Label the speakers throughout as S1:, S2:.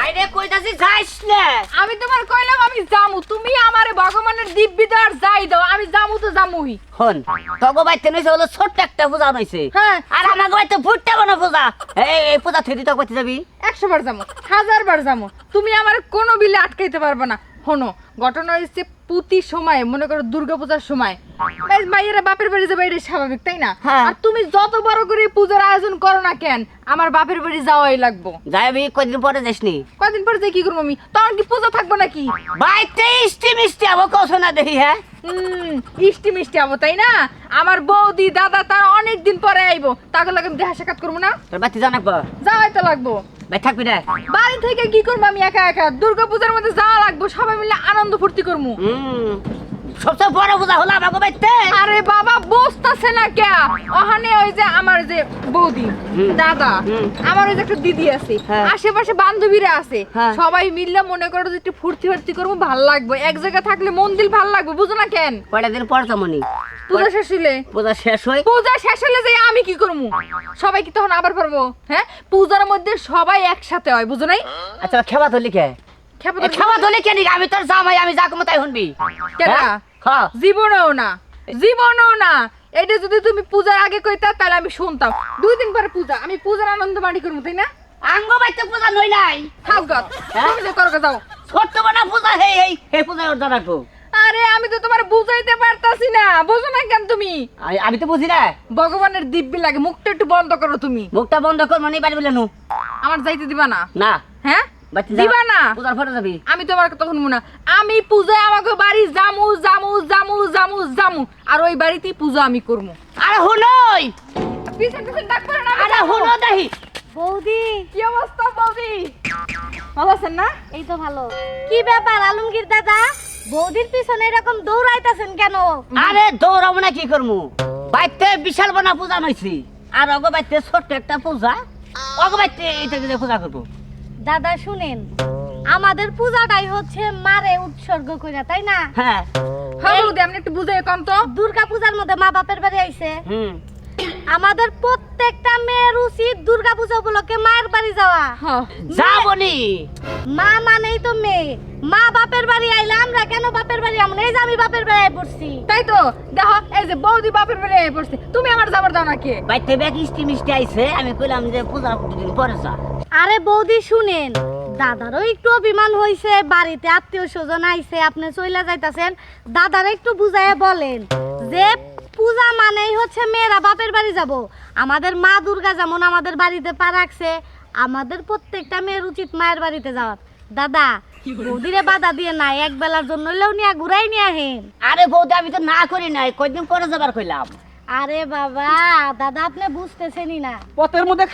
S1: বাইরে কইতাছি যাইস না।
S2: আমি তোমার কইলাম আমি যামু, তুমি আমারে ভগবানের দিব্যি দাও যাই দাও, আমি যামু তো যামুই।
S1: হন তগো বাইতে নইছে হলো ছোট্ট একটা পূজা নইছে।
S2: হ্যাঁ।
S1: আর আমার বাইতে ফুটতে বনা পূজা। এই পূজা থেকে তক বাইতে যাবি?
S2: 100 বার যামু, 1000 বার যামু, তুমি আমারে কোনো বিলে আটকাইতে পারবে না। শোনো, ঘটনা হচ্ছে প্রতি সময়, মনে করো দুর্গাপূজার সময় মাইয়েরা বাপের বাড়ি যাবে, এটা স্বাভাবিক তাই না?
S1: হ্যাঁ।
S2: আর তুমি যত বড় করে পূজার আয়োজন করো না কেন, আমার বাপের বাড়ি যাওয়াই লাগবো।
S1: যাবি কয়দিন পরে যাসনি?
S2: কদিন পরে যাই কি করবো আমি? তখন কি পূজা থাকবো নাকি?
S1: বাইতে ইষ্টি মিষ্টি আবো কছ না দেখি। হ্যাঁ
S2: ইষ্টি মিষ্টি আবো তাই না? আমার বৌদি দাদা তার অনেক দিন পরে আইবো, তাকে লাগে আমি দেখা সাক্ষাৎ করবো না?
S1: তোর বাতি জানাকবো?
S2: যাওয়াই তো লাগবো।
S1: ভাই থাকবি না?
S2: বাড়ি থেকে কি করবো আমি একা একা? দুর্গাপূজার মধ্যে যাওয়া লাগবো, সবাই মিলে আনন্দ ফুর্তি করবো।
S1: সবচেয়ে বড় পূজা হলো আমাকে বাইতে।
S2: আরে বাবা বসতাছে না কে? ওখানে ওই যে আমার যে বৌদি দাদা, আমার ওই যে একটা দিদি আছে,
S1: হ্যাঁ।
S2: আশেপাশে বান্ধবীরা আছে,
S1: হ্যাঁ।
S2: সবাই মিললে মনে করো যে একটু ফুর্তি ফুর্তি করবো, ভাল লাগবে। এক জায়গায় থাকলে মন দিল ভাল লাগবে, বুঝো না কেন?
S1: কয়টা দিন পর তেমনি
S2: পূজা শেষ হইলে,
S1: পূজা শেষ হয়।
S2: পূজা শেষ হলে যে আমি কি করবো? সবাই কি তখন আবার পারবো? হ্যাঁ, পূজার মধ্যে সবাই একসাথে হয়, বুঝো নাই?
S1: আচ্ছা খেবা ধরলি কে?
S2: খেপা
S1: খেবা ধরলি কে? আমি তোর জামাই, আমি যা কম তাই শুনবি।
S2: কেডা?
S1: হ্যাঁ।
S2: জীবনেও না, জীবনেও না। এটা যদি তুমি পূজার আগে কইতা তাহলে আমি শুনতাম। 2 দিন পরে পূজা, আমি পূজার আনন্দ বাড়ি করবো তাই না?
S1: আঙ্গ বাইতে পূজা নই নাই।
S2: থাক গত, তুমি যে করো যাও।
S1: ছোট্ট বানা পূজা এই পূজায় ওর জানাকবো।
S2: আরে আমি তো তোমার বুঝাইতে পারতাছি না, বুঝো না কেন তুমি?
S1: আমি তো বুঝি না।
S2: ভগবানের দিব্যি লাগে, মুখটা একটু বন্ধ করো তুমি।
S1: মুখটা বন্ধ কর, মানে বাড়ি বলে নু।
S2: আমার যাইতে দিবা না?
S1: না
S2: হ্যাঁ
S1: বাচ্চা
S2: দিবা না?
S1: পূজার পরে যাবি।
S2: আমি তোমার কথা শুনবো না। আমি পূজায় আমাকে বাড়ি জামু জামু জামু জামু জামু, আর ওই বাড়িতেই পূজা আমি করবো।
S1: আরে হুনই,
S2: পিছন পিছন ডাক করে না।
S1: আরে হুনো দেহি।
S3: বৌদি,
S2: কি অবস্থা বৌদি? ভালো আছেন না?
S3: এই তো ভালো। কি ব্যাপার আলমগীর দাদা, বৌদির পিছনে এরকম দৌড়াইতাছেন কেন?
S1: আরে দৌড়াবো না কি করমু? বাইতে বিশাল বনা পূজা নইছি, আর অগ বাইতে ছোট্ট একটা পূজা। অগ বাইতে এটা পূজা করবো।
S3: দাদা শুনেন, আমাদের পূজাটাই হচ্ছে মারে উৎসর্গ কইরা, তাই না?
S1: হ্যাঁ।
S2: হ্যাঁ বৌদি, আপনি একটু বুঝাই কম তো।
S3: দুর্গা পূজার মধ্যে মা বাপের বাড়ি আইছে,
S1: হুম।
S3: আমাদের প্রত্যেকটা মেয়ের উচিত দুর্গা পূজা উপলক্ষে মায়ের বাড়ি যাওয়া।
S2: হ্যাঁ।
S1: যাবনি।
S3: মা মানেই তো মেয়ে, মা বাপের বাড়ি আইলে আমরা কেন বাপের বাড়ি আমন? এই যে আমি বাপের বাড়ি আই পড়ছি।
S2: তাই তো দেখো, এই যে বৌদি বাপের বাড়ি আইয়া পড়ছে, তুমি আমার যাবার দাও না কে?
S1: বাইতে ব্যাগ ইষ্টি মিষ্টি আইছে, আমি কইলাম যে পূজা দুদিন পরে যা।
S3: আরে বৌদি শুনেন, দাদারও একটু অভিমান হইছে, বাড়িতে আত্মীয় স্বজন আইছে, আপনি চইলা যাইতাছেন। দাদারা একটু বুঝাইয়া বলেন যে পূজা মানেই হচ্ছে মেয়েরা বাপের বাড়ি যাব। আমাদের মা দুর্গা যেমন আমাদের বাড়িতে পা রাখছে, আমাদের প্রত্যেকটা মেয়ের উচিত মায়ের বাড়িতে যাওয়া। দাদা বৌদিরে বাধা দিয়ে না, এক বেলার জন্য হইলেও নিয়ে ঘুরাই নিয়ে আহেন।
S1: আরে বৌদি আমি তো না করি নাই, কয়দিন পরে যাবার কইলাম।
S3: আরে বাবা দাদা, আপনি বুঝতেছেনই না।
S4: পথের মধ্যে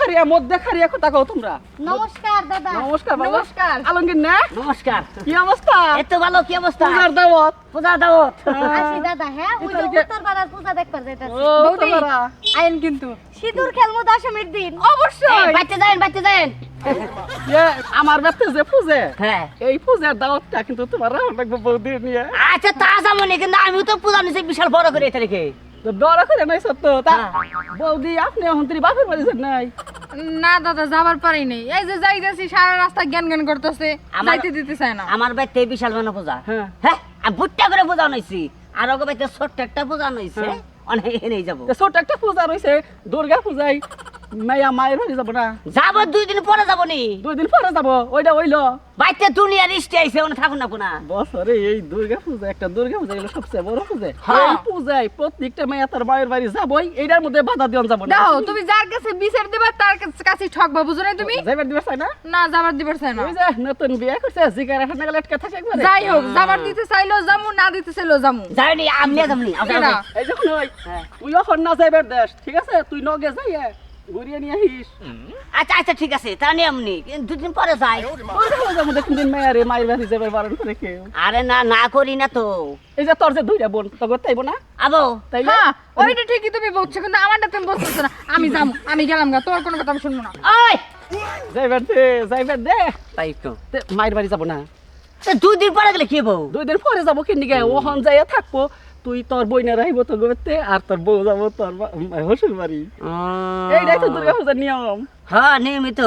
S4: খারিয়া কথা কও তোমরা।
S3: নমস্কার দাদা।
S4: নমস্কার বাবা।
S2: নমস্কার।
S4: আলমগীর না?
S1: নমস্কার।
S4: কি অবস্থা?
S1: এত ভালো, কি অবস্থা?
S4: পূজার দাওয়াত।
S1: পূজা দাওয়াত।
S3: আসি দাদা। হ্যাঁ, ওই যে
S4: এটাকে-
S3: উত্তর পাড়ার পূজা দেখবার যাইতাছি।
S4: ও
S2: বৌদি
S4: তোমরা।
S2: আইন কিন্তু
S3: সিঁদুর খেলবো দশমীর দিন।
S2: অবশ্যই।
S1: বাইতে যান, বাইতে যান।
S4: আমার ব্যক্তি যে পূজে,
S1: হ্যাঁ।
S4: এই পূজার দাওয়াতটা কিন্তু তোমার রাখা লাগবে বৌদির নিয়ে।
S1: আচ্ছা তা যাবনি, কিন্তু আমিও তো পূজা নিছি বিশাল বড় করে এটা রেখে।
S4: তো ডরা করে নাই সত্য তা
S1: হ্যাঁ।
S4: বৌদি আপনি এখন তুই বাপের বাড়ি যান নাই?
S2: না দাদা, যাবার পারি নাই। এই যে যাইতেছি, সারা রাস্তা জ্ঞান জ্ঞান করতেছে, যাইতে দিতে চায় না।
S1: আমার বাইতে বিশাল বড় পূজা।
S4: হ্যাঁ।
S1: হ্যাঁ, আমি বুট্টা করে পূজা নইছি, আর ওকে বাইতে ছোট্ট একটা পূজা নইছে,
S4: হ্যাঁ।
S1: অনেক এনেই যাবো।
S4: তো ছোট একটা পূজা রয়েছে, দুর্গা পূজায় মায়ের বাড়ি যাবো না?
S1: যাবো 2 দিন পরে যাবনি।
S4: 2 দিন পরে যাবো, ওইটা হইলো।
S1: বাইতে দুনিয়ার ইষ্টি আইছে, ওনে থাকুন না কোনা।
S4: বছরে এই দুর্গা পূজা, একটা দুর্গা পূজা হলো সবচেয়ে বড় পূজা।
S1: হ্যাঁ।
S4: এই পূজায় প্রত্যেকটা মেয়ে তার মায়ের বাড়ি যাবই, এইটার মধ্যে বাধা দিওন যাবো না।
S2: দেখো, তুমি যার কাছে বিচার দেবা তার কাছে ঠকবা, বুঝো না তুমি?
S4: যাইবার দিবার চাই না?
S2: না, যাবার দিবার চায় না।
S4: ওই যে নতুন বিয়ে করছে, জিগার এখন নাগাল আটকা থাকে একবারে।
S2: যাই হোক, যাবার দিতে চাইলেও যামু, না দিতে চাইলেও যামু।
S1: যাইনি, আমনিয়া যাবনি।
S2: কেডা?
S4: এই যখন ওই তুই এখন না যাইবার দেশ, ঠিক আছে? তুই নগে যাইয়ে ঘুরিয়ে নিয়ে আহিস।
S1: আচ্ছা আচ্ছা ঠিক আছে, তা নিয়ে আমনি 2 দিন পরে যাই।
S4: ওই দেখো যে আমাদের কোনদিন মায়ের বাড়ি যাবার বারণ করে কেউ।
S1: আরে না, না করি না তো।
S4: এই যে তোর যে দুইটা বোন, তখন তাইবো না?
S1: আবো
S4: তাইলে
S2: হ্যাঁ, ওইটা ঠিকই তুমি বলছো, কিন্তু আমারটা তুমি বলছো না। আমি যামু, আমি গেলাম গা, তোমার কোনো কথা আমি শুনবো না।
S1: ওই
S4: যাইবার দে।
S1: তাই তো।
S4: তে মায়ের বাড়ি যাবো না?
S1: 2 দিন পরে গেলে কি হবো?
S4: 2 দিন পরে যাবো কিনি গে, ওহন যাইয়া থাকবো। তুই তোর বইনা রাইব তো গোবেতে, আর তোর বউ যাবো তোর হসুর বাড়ি। এইটাই তো দুর্গা পূজার নিয়ম।
S1: হ্যাঁ নিয়মিত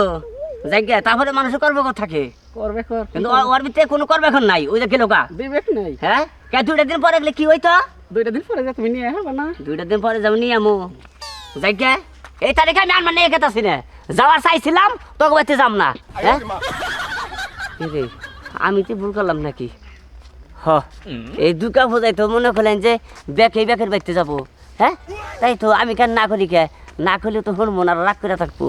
S1: জায়গা, তারপরে মানুষের কর্মকর থাকে।
S4: করবে কর
S1: কিন্তু ওর ভিতরে কোনো করবে এখন নাই ওই যে গেল গা
S4: বিবেক নাই
S1: হ্যাঁ কে 2টা দিন পরে গেলে কি হইতো
S4: 2টা দিন পরে যা তুমি নিয়ে হবে না
S1: 2টা দিন পরে যাবো নিয়ে আমু যাই গে এই তারিখে আমি আর নিয়ে গেতাছি না যাওয়ার চাইছিলাম তোকে বাড়িতে যাম না হ্যাঁ রে আমি তো ভুল করলাম নাকি হ এই দুর্গা পূজায় তো মনে করলেন যে ব্যাকের বাড়িতে যাবো হ্যাঁ তাই তো আমি কেন না করি কে না করলে তো হল মন আর রাগ করে থাকবো